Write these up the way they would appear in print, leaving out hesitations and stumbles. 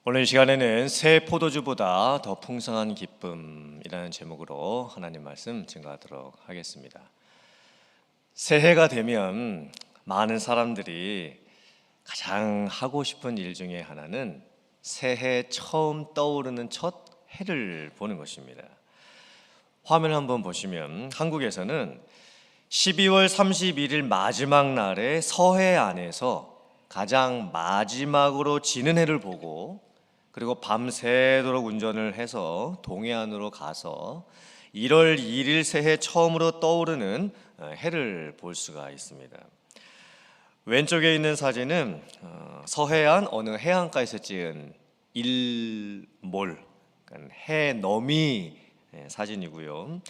오늘 이 시간에는 새 포도주보다 더 풍성한 기쁨이라는 제목으로 하나님 말씀 증거하도록 하겠습니다. 새해가 되면 많은 사람들이 가장 하고 싶은 일 중에 하나는 새해 처음 떠오르는 첫 해를 보는 것입니다. 화면 한번 보시면 한국에서는 12월 31일 마지막 날에 서해 안에서 가장 마지막으로 지는 해를 보고, 그리고 밤새도록 운전을 해서 동해안으로 가서 1월 2일 새해 처음으로 떠오르는 해를 볼 수가 있습니다. 왼쪽에 있는 사진은 서해안 어느 해안가에서 찍은 일몰, 그러니까 해넘이 사진이고요.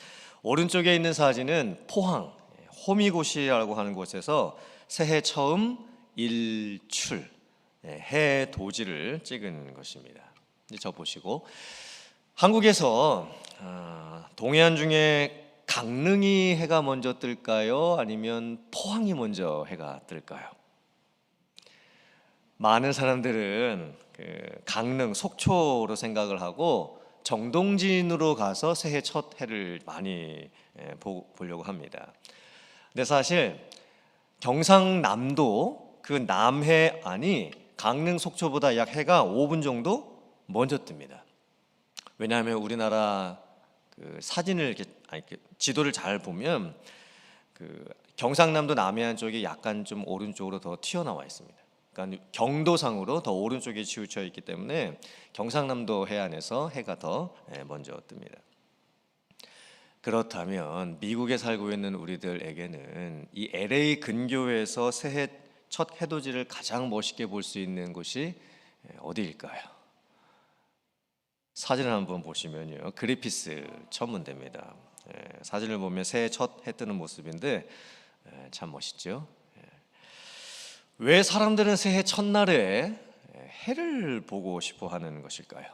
오른쪽에 있는 사진은 포항 호미곶이라고 하는 곳에서 새해 처음 일출 해 도지를 찍은 것입니다. 이제 저 보시고, 한국에서 동해안 중에 강릉이 해가 먼저 뜰까요? 아니면 포항이 먼저 해가 뜰까요? 많은 사람들은 강릉, 속초로 생각을 하고 정동진으로 가서 새해 첫 해를 많이 보려고 합니다. 근데 사실 경상남도 그 남해안이 강릉, 속초보다 약 해가 5분 정도 먼저 뜹니다. 왜냐하면 우리나라 사진을 지도를 잘 보면 경상남도 남해안 쪽이 약간 좀 오른쪽으로 더 튀어나와 있습니다. 그러니까 경도상으로 더 오른쪽에 치우쳐 있기 때문에 경상남도 해안에서 해가 더 먼저 뜹니다. 그렇다면 미국에 살고 있는 우리들에게는 이 LA 근교에서 새해 첫 해돋이를 가장 멋있게 볼 수 있는 곳이 어디일까요? 사진을 한번 보시면요, 그리피스 천문대입니다. 사진을 보면 새해 첫 해 뜨는 모습인데 참 멋있죠. 왜 사람들은 새해 첫날에 해를 보고 싶어 하는 것일까요?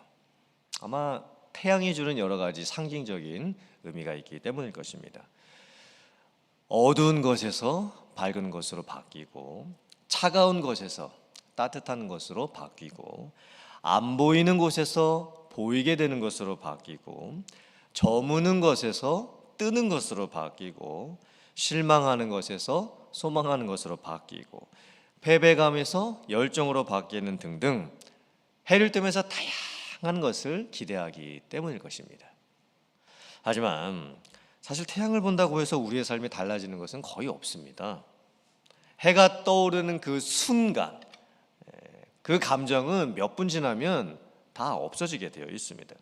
아마 태양이 주는 여러 가지 상징적인 의미가 있기 때문일 것입니다. 어두운 것에서 밝은 것으로 바뀌고, 차가운 것에서 따뜻한 것으로 바뀌고, 안 보이는 곳에서 보이게 되는 것으로 바뀌고, 저무는 것에서 뜨는 것으로 바뀌고, 실망하는 것에서 소망하는 것으로 바뀌고, 패배감에서 열정으로 바뀌는 등등, 해를 뜨면서 다양한 것을 기대하기 때문일 것입니다. 하지만 사실 태양을 본다고 해서 우리의 삶이 달라지는 것은 거의 없습니다. 해가 떠오르는 그 순간, 그 감정은 몇 분 지나면 다 없어지게 되어 있습니다.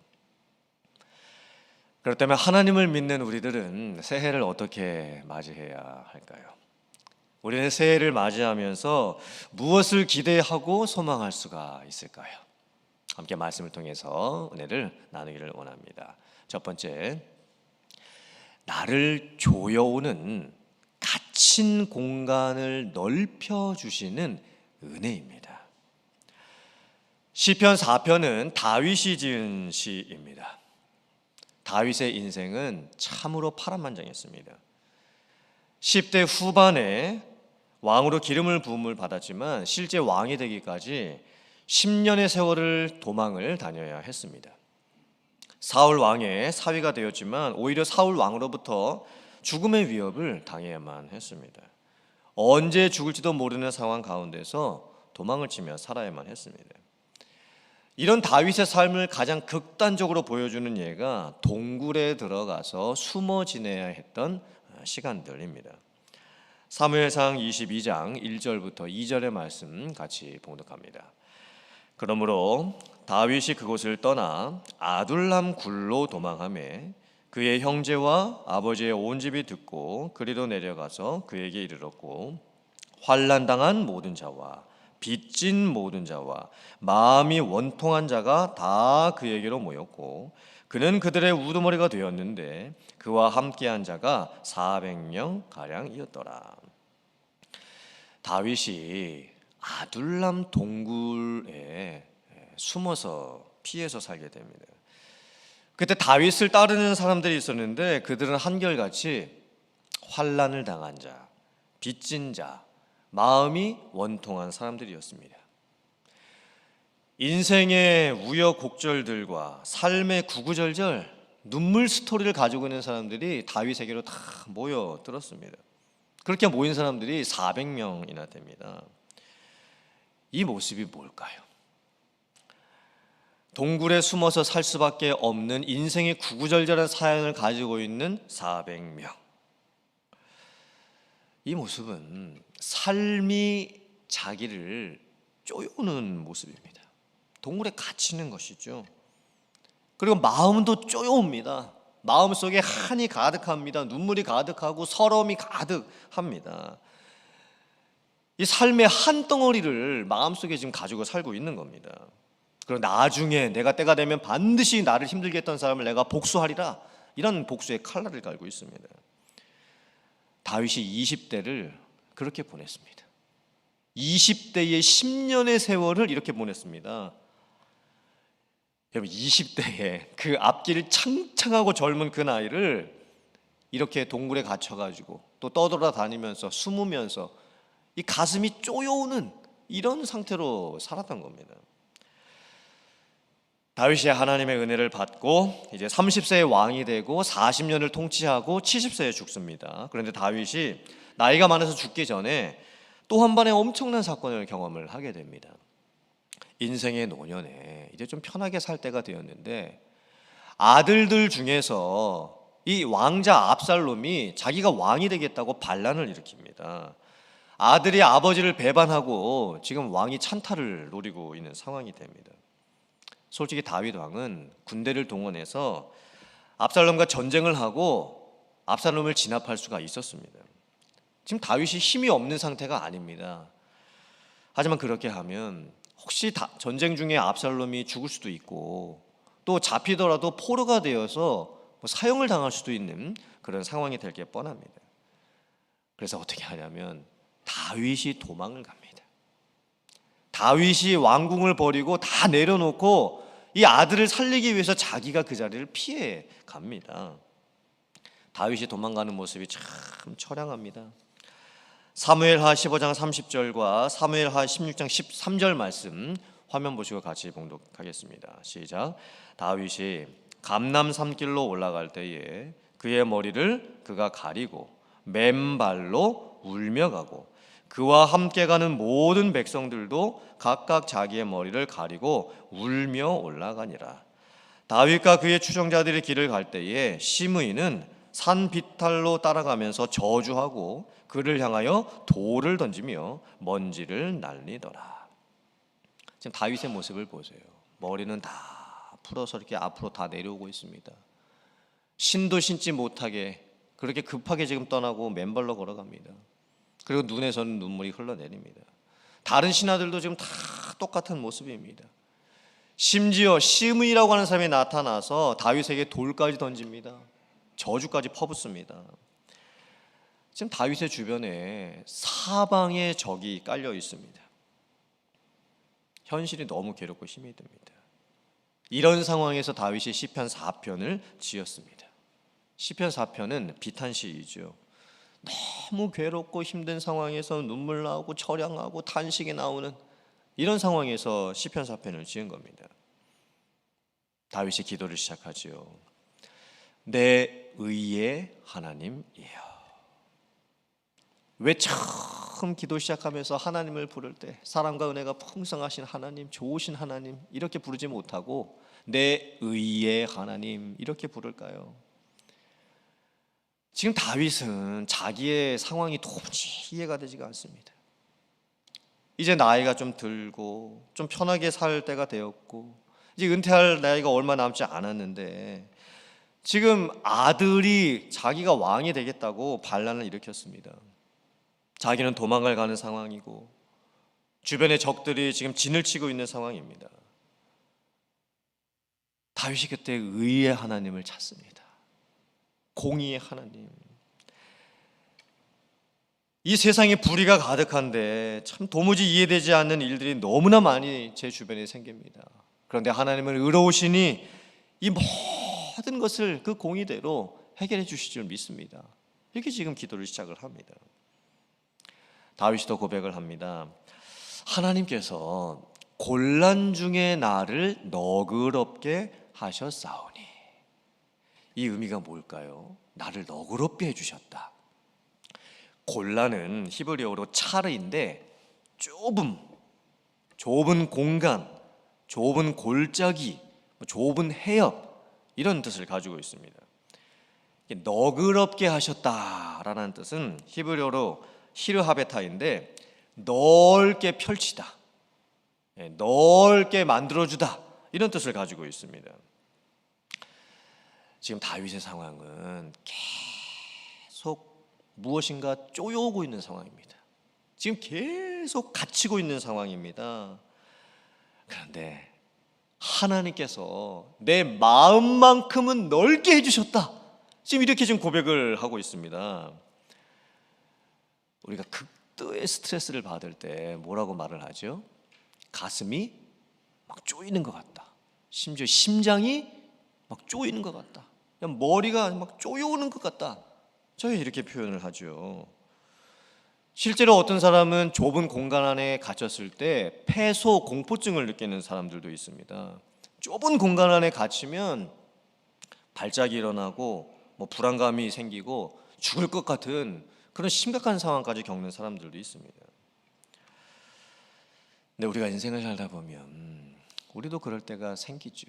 그렇다면 하나님을 믿는 우리들은 새해를 어떻게 맞이해야 할까요? 우리는 새해를 맞이하면서 무엇을 기대하고 소망할 수가 있을까요? 함께 말씀을 통해서 은혜를 나누기를 원합니다. 첫 번째, 나를 조여오는 갇힌 공간을 넓혀주시는 은혜입니다. 시편 4편은 다윗이 지은 시입니다. 다윗의 인생은 참으로 파란만장했습니다. 10대 후반에 왕으로 기름을 부음을 받았지만 실제 왕이 되기까지 10년의 세월을 도망을 다녀야 했습니다. 사울 왕의 사위가 되었지만 오히려 사울 왕으로부터 죽음의 위협을 당해야만 했습니다. 언제 죽을지도 모르는 상황 가운데서 도망을 치며 살아야만 했습니다. 이런 다윗의 삶을 가장 극단적으로 보여주는 예가 동굴에 들어가서 숨어 지내야 했던 시간들입니다. 사무엘상 22장 1절부터 2절의 말씀 같이 봉독합니다. 그러므로 다윗이 그곳을 떠나 아둘람 굴로 도망하매 그의 형제와 아버지의 온 집이 듣고 그리로 내려가서 그에게 이르렀고, 환난당한 모든 자와 빚진 모든 자와 마음이 원통한 자가 다 그에게로 모였고, 그는 그들의 우두머리가 되었는데 그와 함께한 자가 400명 가량이었더라. 다윗이 아둘람 동굴에 숨어서 피해서 살게 됩니다. 그때 다윗을 따르는 사람들이 있었는데 그들은 한결같이 환난을 당한 자, 빚진 자, 마음이 원통한 사람들이었습니다. 인생의 우여곡절들과 삶의 구구절절 눈물 스토리를 가지고 있는 사람들이 다윗에게로 다 모여들었습니다. 그렇게 모인 사람들이 400명이나 됩니다. 이 모습이 뭘까요? 동굴에 숨어서 살 수밖에 없는 인생의 구구절절한 사연을 가지고 있는 400명. 이 모습은 삶이 자기를 쪼여오는 모습입니다. 동굴에 갇히는 것이죠. 그리고 마음도 쪼여옵니다. 마음속에 한이 가득합니다. 눈물이 가득하고 서러움이 가득합니다. 이 삶의 한 덩어리를 마음속에 지금 가지고 살고 있는 겁니다. 그리고 나중에 내가 때가 되면 반드시 나를 힘들게 했던 사람을 내가 복수하리라, 이런 복수의 칼날을 갈고 있습니다. 다윗이 20대를 그렇게 보냈습니다. 20대의 10년의 세월을 이렇게 보냈습니다. 여러분, 20대에 그 앞길 창창하고 젊은 그 나이를 이렇게 동굴에 갇혀가지고 또 떠돌아다니면서 숨으면서 이 가슴이 쪼여오는 이런 상태로 살았던 겁니다. 다윗이 하나님의 은혜를 받고 이제 30세에 왕이 되고 40년을 통치하고 70세에 죽습니다. 그런데 다윗이 나이가 많아서 죽기 전에 또 한 번의 엄청난 사건을 경험을 하게 됩니다. 인생의 노년에 이제 좀 편하게 살 때가 되었는데 아들들 중에서 이 왕자 압살롬이 자기가 왕이 되겠다고 반란을 일으킵니다. 아들이 아버지를 배반하고 지금 왕이 찬탈을 노리고 있는 상황이 됩니다. 솔직히 다윗 왕은 군대를 동원해서 압살롬과 전쟁을 하고 압살롬을 진압할 수가 있었습니다. 지금 다윗이 힘이 없는 상태가 아닙니다. 하지만 그렇게 하면 혹시 전쟁 중에 압살롬이 죽을 수도 있고 또 잡히더라도 포로가 되어서 사형을 당할 수도 있는 그런 상황이 될 게 뻔합니다. 그래서 어떻게 하냐면 다윗이 도망을 갑니다. 다윗이 왕궁을 버리고 다 내려놓고 이 아들을 살리기 위해서 자기가 그 자리를 피해 갑니다. 다윗이 도망가는 모습이 참 처량합니다. 사무엘하 15장 30절과 사무엘하 16장 13절 말씀 화면 보시고 같이 봉독하겠습니다. 시작. 다윗이 감람 산길로 올라갈 때에 그의 머리를 그가 가리고 맨발로 울며 가고 그와 함께 가는 모든 백성들도 각각 자기의 머리를 가리고 울며 올라가니라. 다윗과 그의 추종자들이 길을 갈 때에 시므이는 산 비탈로 따라가면서 저주하고 그를 향하여 돌을 던지며 먼지를 날리더라. 지금 다윗의 모습을 보세요. 머리는 다 풀어서 이렇게 앞으로 다 내려오고 있습니다. 신도 신지 못하게 그렇게 급하게 지금 떠나고 맨발로 걸어갑니다. 그리고 눈에서는 눈물이 흘러내립니다. 다른 신하들도 지금 다 똑같은 모습입니다. 심지어 시므이라고 하는 사람이 나타나서 다윗에게 돌까지 던집니다. 저주까지 퍼붓습니다. 지금 다윗의 주변에 사방의 적이 깔려 있습니다. 현실이 너무 괴롭고 힘이 듭니다. 이런 상황에서 다윗이 시편 4편을 지었습니다. 시편 4편은 비탄시이죠. 너무 괴롭고 힘든 상황에서 눈물 나오고 처량하고 탄식이 나오는 이런 상황에서 시편 4편을 지은 겁니다. 다윗이 기도를 시작하지요. 내 의의 하나님이여. 왜 처음 기도 시작하면서 하나님을 부를 때 사랑과 은혜가 풍성하신 하나님, 좋으신 하나님 이렇게 부르지 못하고 내 의의 하나님 이렇게 부를까요? 지금 다윗은 자기의 상황이 도무지 이해가 되지가 않습니다. 이제 나이가 좀 들고 좀 편하게 살 때가 되었고 이제 은퇴할 나이가 얼마 남지 않았는데 지금 아들이 자기가 왕이 되겠다고 반란을 일으켰습니다. 자기는 도망을 가는 상황이고 주변의 적들이 지금 진을 치고 있는 상황입니다. 다윗이 그때 의의 하나님을 찾습니다. 공의의 하나님. 이 세상에 불의가 가득한데 참 도무지 이해되지 않는 일들이 너무나 많이 제 주변에 생깁니다. 그런데 하나님은 의로우시니 이 모든 것을 그 공의대로 해결해 주실 줄 믿습니다. 이렇게 지금 기도를 시작을 합니다. 다윗이 또 고백을 합니다. 하나님께서 곤란 중에 나를 너그럽게 하셨사오니. 이 의미가 뭘까요? 나를 너그럽게 해주셨다. 곤란은 히브리어로 차르인데 좁은 공간, 좁은 골짜기, 좁은 해협, 이런 뜻을 가지고 있습니다. 너그럽게 하셨다라는 뜻은 히브리어로 히르하베타인데 넓게 펼치다, 넓게 만들어주다, 이런 뜻을 가지고 있습니다. 지금 다윗의 상황은 계속 무엇인가 쪼여오고 있는 상황입니다. 지금 계속 갇히고 있는 상황입니다. 그런데 하나님께서 내 마음만큼은 넓게 해주셨다, 지금 이렇게 지금 고백을 하고 있습니다. 우리가 극도의 스트레스를 받을 때 뭐라고 말을 하죠? 가슴이 막 쪼이는 것 같다, 심지어 심장이 막 쪼이는 것 같다, 그냥 머리가 막 쪼여오는 것 같다, 저희 이렇게 표현을 하죠. 실제로 어떤 사람은 좁은 공간 안에 갇혔을 때 폐소 공포증을 느끼는 사람들도 있습니다. 좁은 공간 안에 갇히면 발작이 일어나고 불안감이 생기고 죽을 것 같은 그런 심각한 상황까지 겪는 사람들도 있습니다. 근데 우리가 인생을 살다 보면 우리도 그럴 때가 생기죠.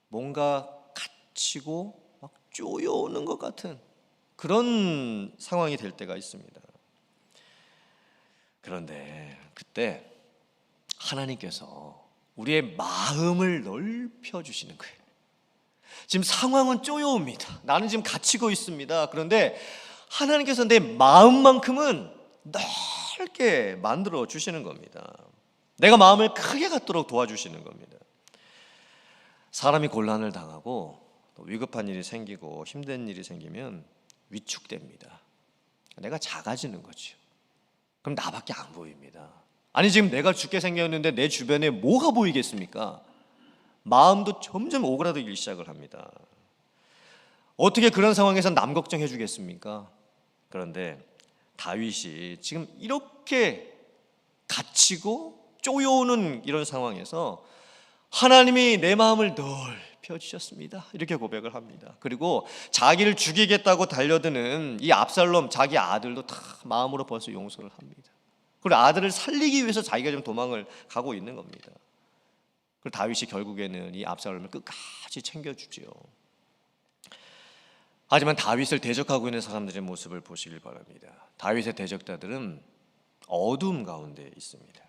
뭔가 갇히고 막 쪼여오는 것 같은 그런 상황이 될 때가 있습니다. 그런데 그때 하나님께서 우리의 마음을 넓혀 주시는 거예요. 지금 상황은 쪼여옵니다. 나는 지금 갇히고 있습니다. 그런데 하나님께서 내 마음만큼은 넓게 만들어 주시는 겁니다. 내가 마음을 크게 갖도록 도와주시는 겁니다. 사람이 곤란을 당하고 또 위급한 일이 생기고 힘든 일이 생기면 위축됩니다. 내가 작아지는 거죠. 그럼 나밖에 안 보입니다. 아니 지금 내가 죽게 생겼는데 내 주변에 뭐가 보이겠습니까? 마음도 점점 오그라들기 시작을 합니다. 어떻게 그런 상황에서 남 걱정해 주겠습니까? 그런데 다윗이 지금 이렇게 갇히고 쪼여오는 이런 상황에서 하나님이 내 마음을 넓혀 주셨습니다, 이렇게 고백을 합니다. 그리고 자기를 죽이겠다고 달려드는 이 압살롬 자기 아들도 다 마음으로 벌써 용서를 합니다. 그리고 아들을 살리기 위해서 자기가 좀 도망을 가고 있는 겁니다. 그리고 다윗이 결국에는 이 압살롬을 끝까지 챙겨주지요. 하지만 다윗을 대적하고 있는 사람들의 모습을 보시길 바랍니다. 다윗의 대적자들은 어둠 가운데 있습니다.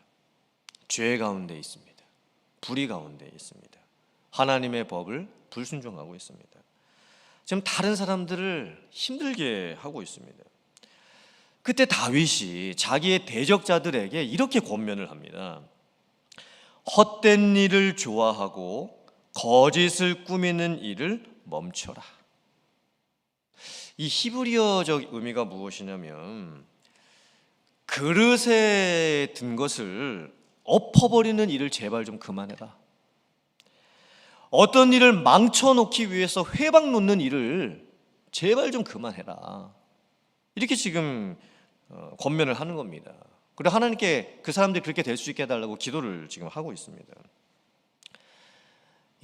죄 가운데 있습니다. 불의 가운데 있습니다. 하나님의 법을 불순종하고 있습니다. 지금 다른 사람들을 힘들게 하고 있습니다. 그때 다윗이 자기의 대적자들에게 이렇게 권면을 합니다. 헛된 일을 좋아하고 거짓을 꾸미는 일을 멈춰라. 이 히브리어적 의미가 무엇이냐면 그릇에 든 것을 엎어버리는 일을 제발 좀 그만해라. 어떤 일을 망쳐놓기 위해서 회방 놓는 일을 제발 좀 그만해라. 이렇게 지금 권면을 하는 겁니다. 그리고 하나님께 그 사람들이 그렇게 될 수 있게 해달라고 기도를 지금 하고 있습니다.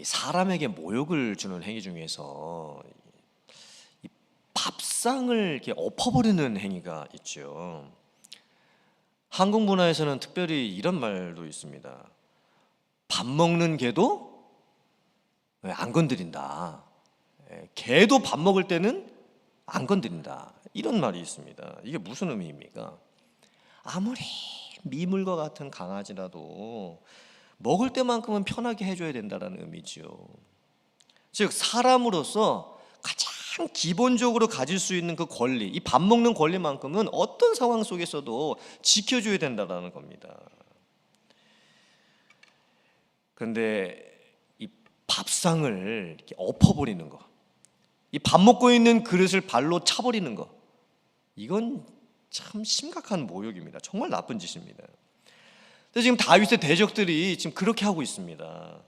사람에게 모욕을 주는 행위 중에서 이 밥상을 이렇게 엎어버리는 행위가 있죠. 한국 문화에서는 특별히 이런 말도 있습니다. 밥 먹는 개도 안 건드린다. 개도 밥 먹을 때는 안 건드린다. 이런 말이 있습니다. 이게 무슨 의미입니까? 아무리 미물과 같은 강아지라도 먹을 때만큼은 편하게 해줘야 된다는 의미지요. 즉 사람으로서 가장 기본적으로 가질 수 있는 그 권리, 이 밥 먹는 권리만큼은 어떤 상황 속에서도 지켜줘야 된다는 겁니다. 그런데 이 밥상을 이렇게 엎어버리는 거, 이 밥 먹고 있는 그릇을 발로 차버리는 거, 이건 참 심각한 모욕입니다. 정말 나쁜 짓입니다. 근데 지금 다윗의 대적들이 지금 그렇게 하고 있습니다.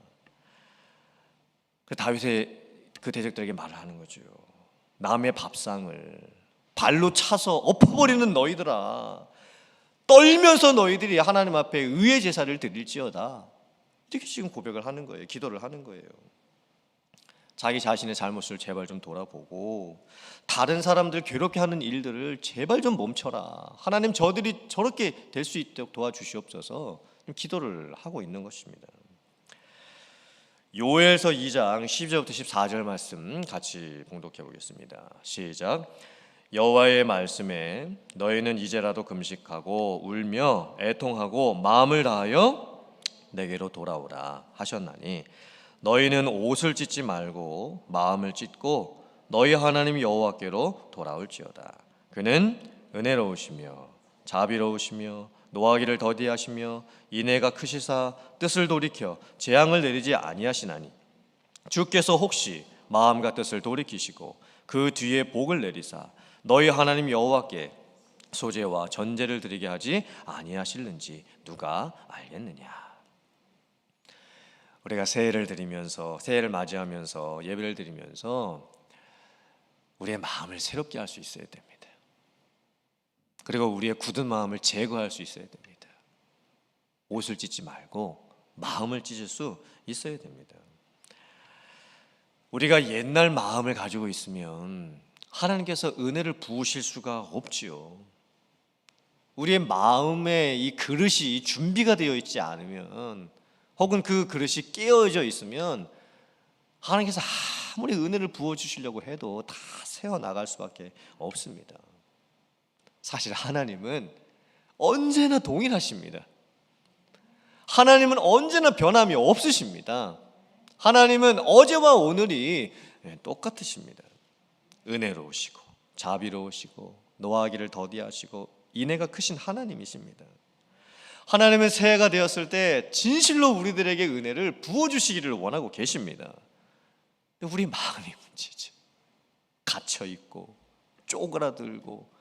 다윗의 그 대적들에게 말을 하는 거죠. 남의 밥상을 발로 차서 엎어버리는 너희들아, 떨면서 너희들이 하나님 앞에 의의 제사를 드릴지어다. 이렇게 지금 고백을 하는 거예요. 기도를 하는 거예요. 자기 자신의 잘못을 제발 좀 돌아보고 다른 사람들 괴롭게 하는 일들을 제발 좀 멈춰라. 하나님 저들이 저렇게 될 수 있도록 도와주시옵소서. 기도를 하고 있는 것입니다. 요엘서 2장 12절부터 14절 말씀 같이 봉독해 보겠습니다. 시작. 여호와의 말씀에 너희는 이제라도 금식하고 울며 애통하고 마음을 다하여 내게로 돌아오라 하셨나니 너희는 옷을 찢지 말고 마음을 찢고 너희 하나님 여호와께로 돌아올지어다. 그는 은혜로우시며 자비로우시며 노하기를 더디하시며 인애가 크시사 뜻을 돌이켜 재앙을 내리지 아니하시나니 주께서 혹시 마음과 뜻을 돌이키시고 그 뒤에 복을 내리사 너희 하나님 여호와께 소제와 전제를 드리게 하지 아니하실는지 누가 알겠느냐. 우리가 새해를 맞이하면서 예배를 드리면서 우리의 마음을 새롭게 할 수 있어야 됩니다. 그리고 우리의 굳은 마음을 제거할 수 있어야 됩니다. 옷을 찢지 말고 마음을 찢을 수 있어야 됩니다. 우리가 옛날 마음을 가지고 있으면 하나님께서 은혜를 부으실 수가 없지요. 우리의 마음에 이 그릇이 준비가 되어 있지 않으면, 혹은 그 그릇이 깨어져 있으면 하나님께서 아무리 은혜를 부어주시려고 해도 다 새어나갈 수밖에 없습니다. 사실 하나님은 언제나 동일하십니다. 하나님은 언제나 변함이 없으십니다. 하나님은 어제와 오늘이 똑같으십니다. 은혜로우시고 자비로우시고 노하기를 더디하시고 인애가 크신 하나님이십니다. 하나님은 새해가 되었을 때 진실로 우리들에게 은혜를 부어주시기를 원하고 계십니다. 우리 마음이 문제죠. 갇혀있고 쪼그라들고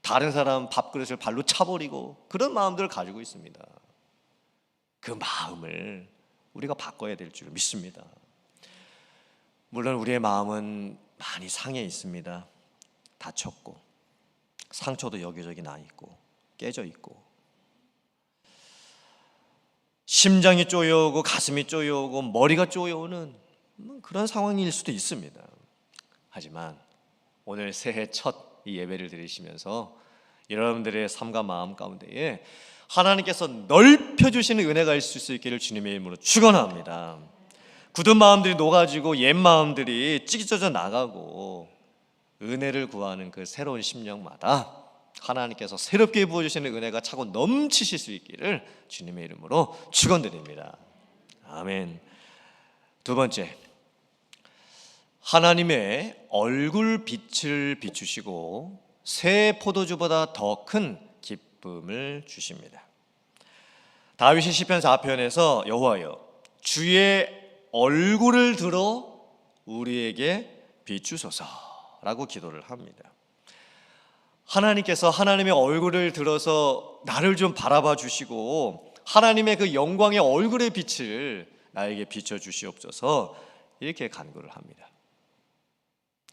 다른 사람 밥그릇을 발로 차버리고 그런 마음들을 가지고 있습니다. 그 마음을 우리가 바꿔야 될 줄 믿습니다. 물론 우리의 마음은 많이 상해 있습니다. 다쳤고 상처도 여기저기 나 있고 깨져 있고 심장이 쪼여오고 가슴이 쪼여오고 머리가 쪼여오는 그런 상황일 수도 있습니다. 하지만 오늘 새해 첫 이 예배를 드리시면서 여러분들의 삶과 마음 가운데에 하나님께서 넓혀주시는 은혜가 있을 수 있기를 주님의 이름으로 축원합니다. 굳은 마음들이 녹아지고 옛 마음들이 찢어져 나가고 은혜를 구하는 그 새로운 심령마다 하나님께서 새롭게 부어주시는 은혜가 차고 넘치실 수 있기를 주님의 이름으로 축원드립니다. 아멘. 두 번째, 하나님의 얼굴 빛을 비추시고 새 포도주보다 더 큰 기쁨을 주십니다. 다윗이 시편 4편에서 여호와여 주의 얼굴을 들어 우리에게 비추소서라고 기도를 합니다. 하나님께서 하나님의 얼굴을 들어서 나를 좀 바라봐 주시고 하나님의 그 영광의 얼굴의 빛을 나에게 비춰 주시옵소서 이렇게 간구를 합니다.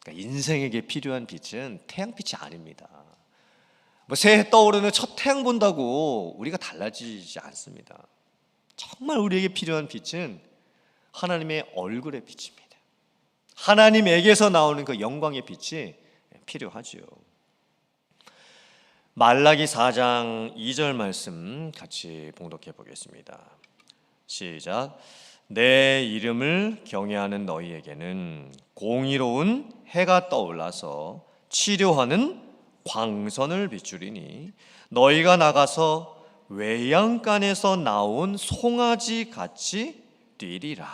그러니까 인생에게 필요한 빛은 태양빛이 아닙니다. 새해 떠오르는 첫 태양 본다고 우리가 달라지지 않습니다. 정말 우리에게 필요한 빛은 하나님의 얼굴의 빛입니다. 하나님에게서 나오는 그 영광의 빛이 필요하지요. 말라기 4장 2절 말씀 같이 봉독해 보겠습니다. 시작. 내 이름을 경외하는 너희에게는 공의로운 해가 떠올라서 치료하는 광선을 비추리니 너희가 나가서 외양간에서 나온 송아지 같이 뛰리라.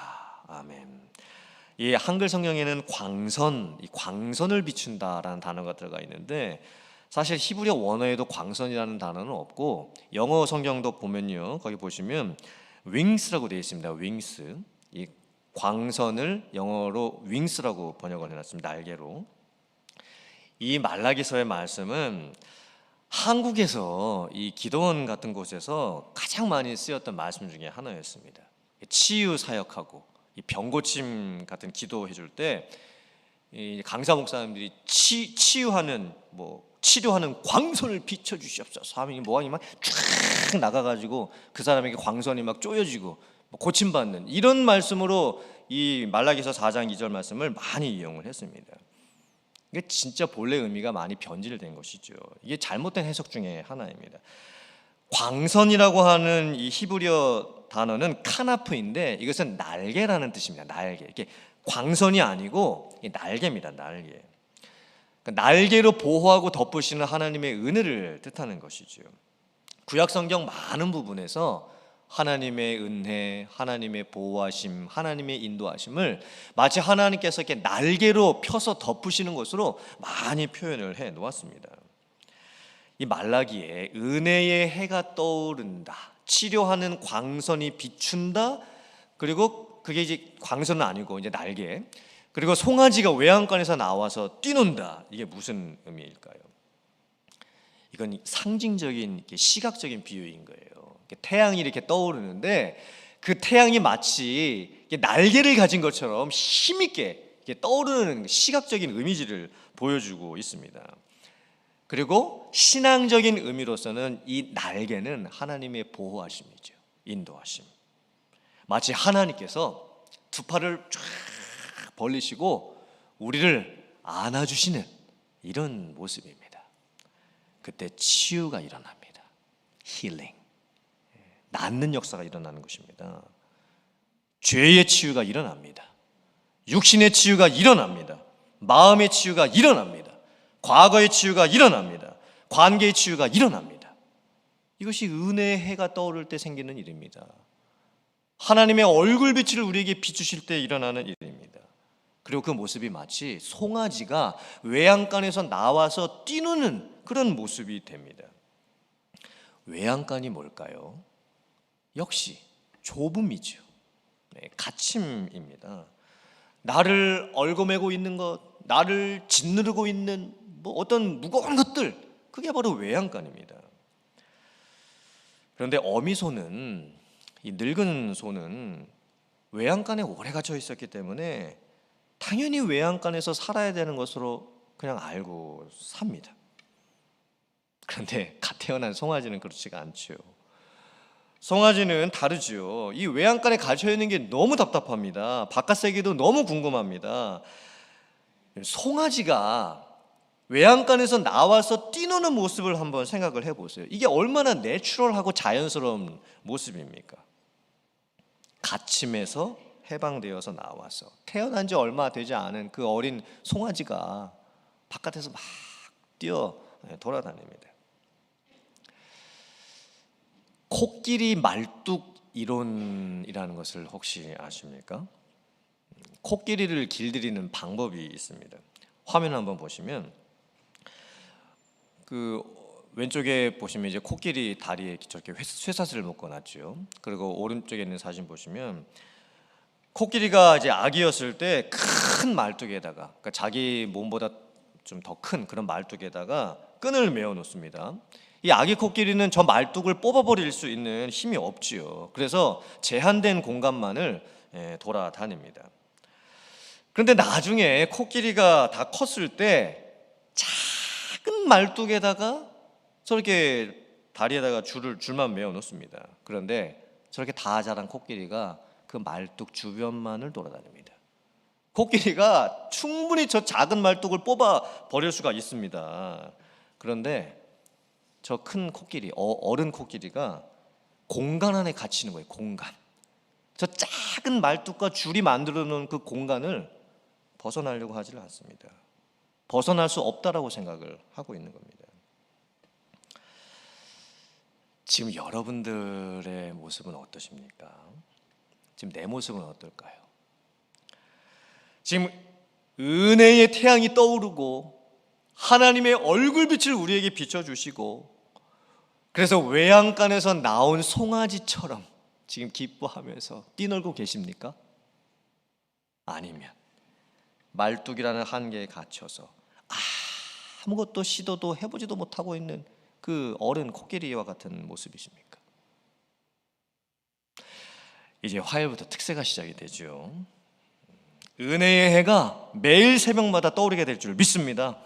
아멘. 이 한글 성경에는 광선, 이 광선을 비춘다라는 단어가 들어가 있는데 사실 히브리어 원어에도 광선이라는 단어는 없고 영어 성경도 보면요, 거기 보시면 wings라고 되어 있습니다. wings. 이 광선을 영어로 wings라고 번역을 해놨습니다. 날개로. 이 말라기서의 말씀은 한국에서 이 기도원 같은 곳에서 가장 많이 쓰였던 말씀 중에 하나였습니다. 치유 사역하고 이 병고침 같은 기도해 줄 때 이 강사 목사님들이 치유하는 뭐 치료하는 광선을 비춰주시옵소서 하면 모양이 막 쫙 나가가지고 그 사람에게 광선이 막 쪼여지고 고침받는 이런 말씀으로 이 말라기서 4장 2절 말씀을 많이 이용을 했습니다. 이게 진짜 본래 의미가 많이 변질된 것이죠. 이게 잘못된 해석 중에 하나입니다. 광선이라고 하는 이 히브리어 단어는 카나프인데 이것은 날개라는 뜻입니다. 날개. 이게 광선이 아니고 날개입니다. 날개. 그러니까 날개로 보호하고 덮으시는 하나님의 은혜를 뜻하는 것이죠. 구약 성경 많은 부분에서 하나님의 은혜, 하나님의 보호하심, 하나님의 인도하심을 마치 하나님께서 이렇게 날개로 펴서 덮으시는 것으로 많이 표현을 해 놓았습니다. 이 말라기에 은혜의 해가 떠오른다, 치료하는 광선이 비춘다, 그리고 그게 이제 광선은 아니고 이제 날개, 그리고 송아지가 외양간에서 나와서 뛰논다. 이게 무슨 의미일까요? 이건 상징적인 시각적인 비유인 거예요. 태양이 이렇게 떠오르는데 그 태양이 마치 날개를 가진 것처럼 힘있게 떠오르는 시각적인 이미지를 보여주고 있습니다. 그리고 신앙적인 의미로서는 이 날개는 하나님의 보호하심이죠. 인도하심. 마치 하나님께서 두 팔을 쫙 벌리시고 우리를 안아주시는 이런 모습입니다. 그때 치유가 일어납니다. 힐링. 낫는 역사가 일어나는 것입니다. 죄의 치유가 일어납니다. 육신의 치유가 일어납니다. 마음의 치유가 일어납니다. 과거의 치유가 일어납니다. 관계의 치유가 일어납니다. 이것이 은혜의 해가 떠오를 때 생기는 일입니다. 하나님의 얼굴빛을 우리에게 비추실 때 일어나는 일입니다. 그리고 그 모습이 마치 송아지가 외양간에서 나와서 뛰노는 그런 모습이 됩니다. 외양간이 뭘까요? 역시 좁음이죠. 갇힘입니다. 나를 얽어매고 있는 것, 나를 짓누르고 있는 어떤 무거운 것들, 그게 바로 외양간입니다. 그런데 어미소는, 이 늙은 소는 외양간에 오래 갇혀 있었기 때문에 당연히 외양간에서 살아야 되는 것으로 그냥 알고 삽니다. 그런데 갓 태어난 송아지는 그렇지가 않죠. 송아지는 다르죠. 이 외양간에 갇혀 있는 게 너무 답답합니다. 바깥 세계도 너무 궁금합니다. 송아지가 외양간에서 나와서 뛰노는 모습을 한번 생각을 해보세요. 이게 얼마나 내추럴하고 자연스러운 모습입니까? 갇힘에서 해방되어서 나와서 태어난 지 얼마 되지 않은 그 어린 송아지가 바깥에서 막 뛰어 돌아다닙니다. 코끼리 말뚝 이론이라는 것을 혹시 아십니까? 코끼리를 길들이는 방법이 있습니다. 화면 한번 보시면 그 왼쪽에 보시면 이제 코끼리 다리에 저렇게 쇠사슬을 묶어놨죠. 그리고 오른쪽에 있는 사진 보시면 코끼리가 이제 아기였을 때 큰 말뚝에다가, 그러니까 자기 몸보다 좀 더 큰 그런 말뚝에다가 끈을 메어 놓습니다. 이 아기 코끼리는 저 말뚝을 뽑아버릴 수 있는 힘이 없지요. 그래서 제한된 공간만을 돌아다닙니다. 그런데 나중에 코끼리가 다 컸을 때 작은 말뚝에다가 저렇게 다리에다가 줄만 메어 놓습니다. 그런데 저렇게 다 자란 코끼리가 그 말뚝 주변만을 돌아다닙니다. 코끼리가 충분히 저 작은 말뚝을 뽑아 버릴 수가 있습니다. 그런데 저 큰 코끼리, 어른 코끼리가 공간 안에 갇히는 거예요. 공간. 저 작은 말뚝과 줄이 만들어 놓은 그 공간을 벗어나려고 하지를 않습니다. 벗어날 수 없다라고 생각을 하고 있는 겁니다. 지금 여러분들의 모습은 어떠십니까? 지금 내 모습은 어떨까요? 지금 은혜의 태양이 떠오르고 하나님의 얼굴빛을 우리에게 비춰주시고 그래서 외양간에서 나온 송아지처럼 지금 기뻐하면서 뛰놀고 계십니까? 아니면 말뚝이라는 한계에 갇혀서 아무것도 시도도 해보지도 못하고 있는 그 어른 코끼리와 같은 모습이십니까? 이제 화요일부터 특세가 시작이 되죠. 은혜의 해가 매일 새벽마다 떠오르게 될 줄 믿습니다.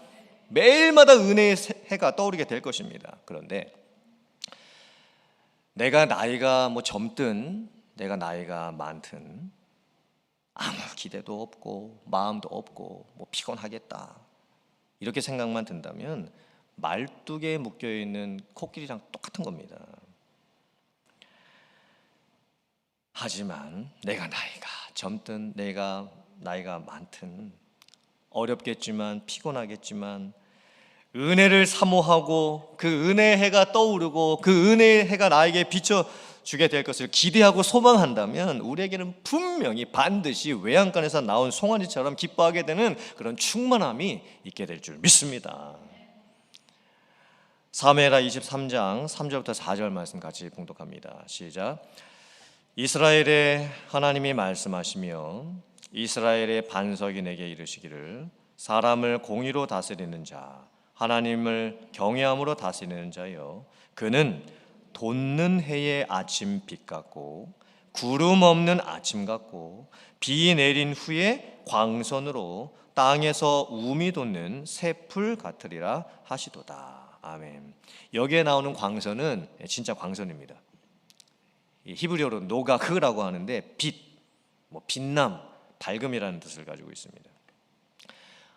매일마다 은혜의 해가 떠오르게 될 것입니다. 그런데 내가 나이가 젊든 내가 나이가 많든 아무 기대도 없고 마음도 없고 피곤하겠다 이렇게 생각만 든다면 말뚝에 묶여있는 코끼리랑 똑같은 겁니다. 하지만 내가 나이가 젊든 내가 나이가 많든 어렵겠지만 피곤하겠지만 은혜를 사모하고 그 은혜의 해가 떠오르고 그 은혜의 해가 나에게 비춰주게 될 것을 기대하고 소망한다면 우리에게는 분명히 반드시 외양간에서 나온 송아지처럼 기뻐하게 되는 그런 충만함이 있게 될 줄 믿습니다. 사무엘하 23장 3절부터 4절 말씀 같이 봉독합니다. 시작. 이스라엘의 하나님이 말씀하시며 이스라엘의 반석이 내게 이르시기를 사람을 공의로 다스리는 자 하나님을 경외함으로 다스리는 자여 그는 돋는 해의 아침 빛 같고 구름 없는 아침 같고 비 내린 후에 광선으로 땅에서 우미 돋는 새풀 같으리라 하시도다. 아멘. 여기에 나오는 광선은 진짜 광선입니다. 히브리어로 노가흐라고 하는데 빛, 빛남, 밝음이라는 뜻을 가지고 있습니다.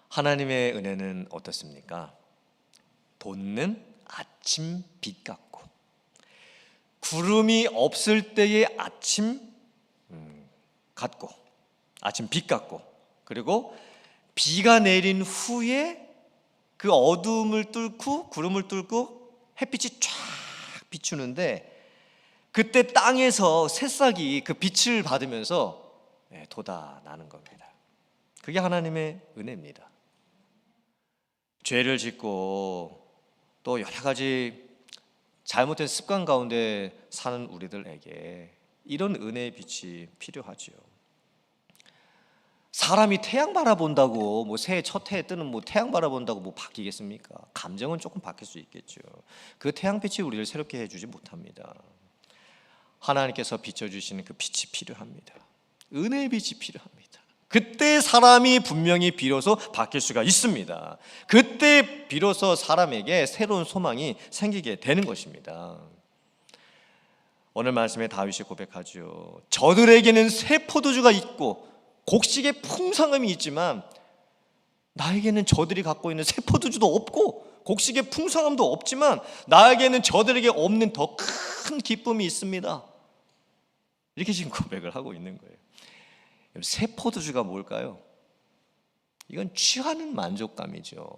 하나님의 은혜는 어떻습니까? 돋는 아침 빛 같고 구름이 없을 때의 아침 같고 아침 빛 같고 그리고 비가 내린 후에 그 어둠을 뚫고 구름을 뚫고 햇빛이 쫙 비추는데 그때 땅에서 새싹이 그 빛을 받으면서 돋아나는 겁니다. 그게 하나님의 은혜입니다. 죄를 짓고 또 여러 가지 잘못된 습관 가운데 사는 우리들에게 이런 은혜의 빛이 필요하죠. 사람이 태양 바라본다고 새해 첫 해에 뜨는 태양 바라본다고 바뀌겠습니까? 감정은 조금 바뀔 수 있겠죠. 그 태양빛이 우리를 새롭게 해주지 못합니다. 하나님께서 비춰주시는 그 빛이 필요합니다. 은혜의 빛이 필요합니다. 그때 사람이 분명히 비로소 바뀔 수가 있습니다. 그때 비로소 사람에게 새로운 소망이 생기게 되는 것입니다. 오늘 말씀에 다윗이 고백하죠. 저들에게는 새 포도주가 있고 곡식의 풍성함이 있지만 나에게는 저들이 갖고 있는 새 포도주도 없고 곡식의 풍성함도 없지만 나에게는 저들에게 없는 더 큰 기쁨이 있습니다. 이렇게 지금 고백을 하고 있는 거예요. 새 포도주가 뭘까요? 이건 취하는 만족감이죠.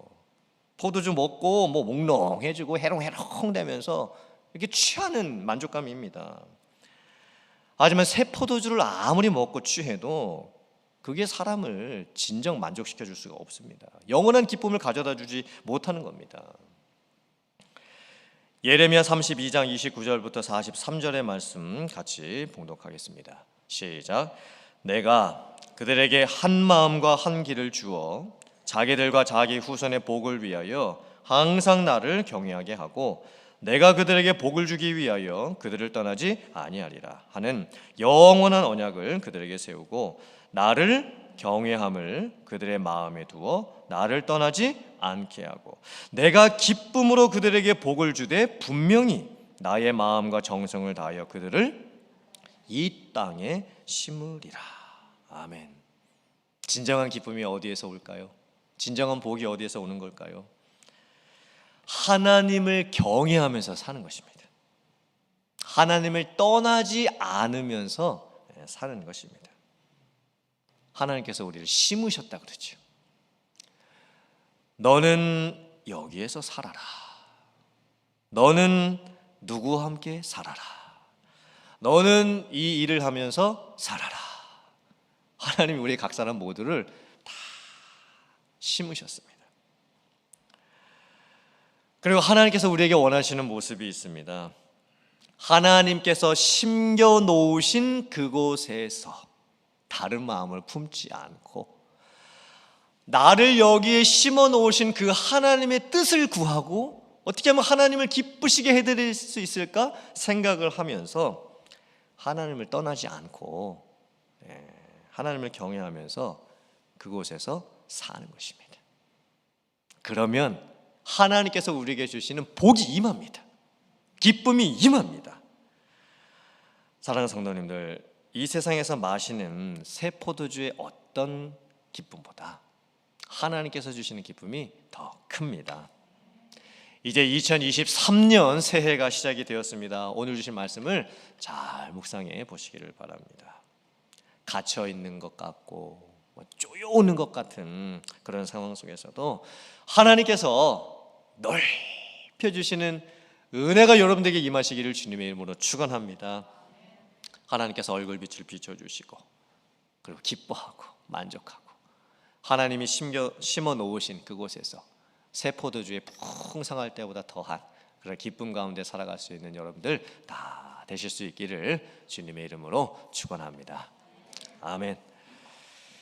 포도주 먹고 몽롱해지고 해롱해롱 되면서 이렇게 취하는 만족감입니다. 하지만 새 포도주를 아무리 먹고 취해도 그게 사람을 진정 만족시켜 줄 수가 없습니다. 영원한 기쁨을 가져다 주지 못하는 겁니다. 예레미야 32장 29절부터 43절의 말씀 같이 봉독하겠습니다. 시작. 내가 그들에게 한 마음과 한 길을 주어 자기들과 자기 후손의 복을 위하여 항상 나를 경외하게 하고 내가 그들에게 복을 주기 위하여 그들을 떠나지 아니하리라 하는 영원한 언약을 그들에게 세우고 나를 경외함을 그들의 마음에 두어 나를 떠나지 않게 하고 내가 기쁨으로 그들에게 복을 주되 분명히 나의 마음과 정성을 다하여 그들을 이 땅에 심으리라. 아멘. 진정한 기쁨이 어디에서 올까요? 진정한 복이 어디에서 오는 걸까요? 하나님을 경외하면서 사는 것입니다. 하나님을 떠나지 않으면서 사는 것입니다. 하나님께서 우리를 심으셨다 그러죠. 너는 여기에서 살아라. 너는 누구와 함께 살아라. 너는 이 일을 하면서 살아라. 하나님이 우리 각 사람 모두를 다 심으셨습니다. 그리고 하나님께서 우리에게 원하시는 모습이 있습니다. 하나님께서 심겨 놓으신 그곳에서 다른 마음을 품지 않고 나를 여기에 심어 놓으신 그 하나님의 뜻을 구하고 어떻게 하면 하나님을 기쁘시게 해드릴 수 있을까 생각을 하면서 하나님을 떠나지 않고 하나님을 경외하면서 그곳에서 사는 것입니다. 그러면 하나님께서 우리에게 주시는 복이 임합니다. 기쁨이 임합니다. 사랑하는 성도님들, 이 세상에서 마시는 새 포도주의 어떤 기쁨보다 하나님께서 주시는 기쁨이 더 큽니다. 이제 2023년 새해가 시작이 되었습니다. 오늘 주신 말씀을 잘 묵상해 보시기를 바랍니다. 갇혀 있는 것 같고 쪼여오는 것 같은 그런 상황 속에서도 하나님께서 넓혀주시는 은혜가 여러분들에게 임하시기를 주님의 이름으로 축원합니다. 하나님께서 얼굴빛을 비춰주시고 그리고 기뻐하고 만족하고 하나님이 심어 놓으신 그곳에서 새 포도주의 풍성할 때보다 더한 그런 기쁨 가운데 살아갈 수 있는 여러분들 다 되실 수 있기를 주님의 이름으로 축원합니다. 아멘.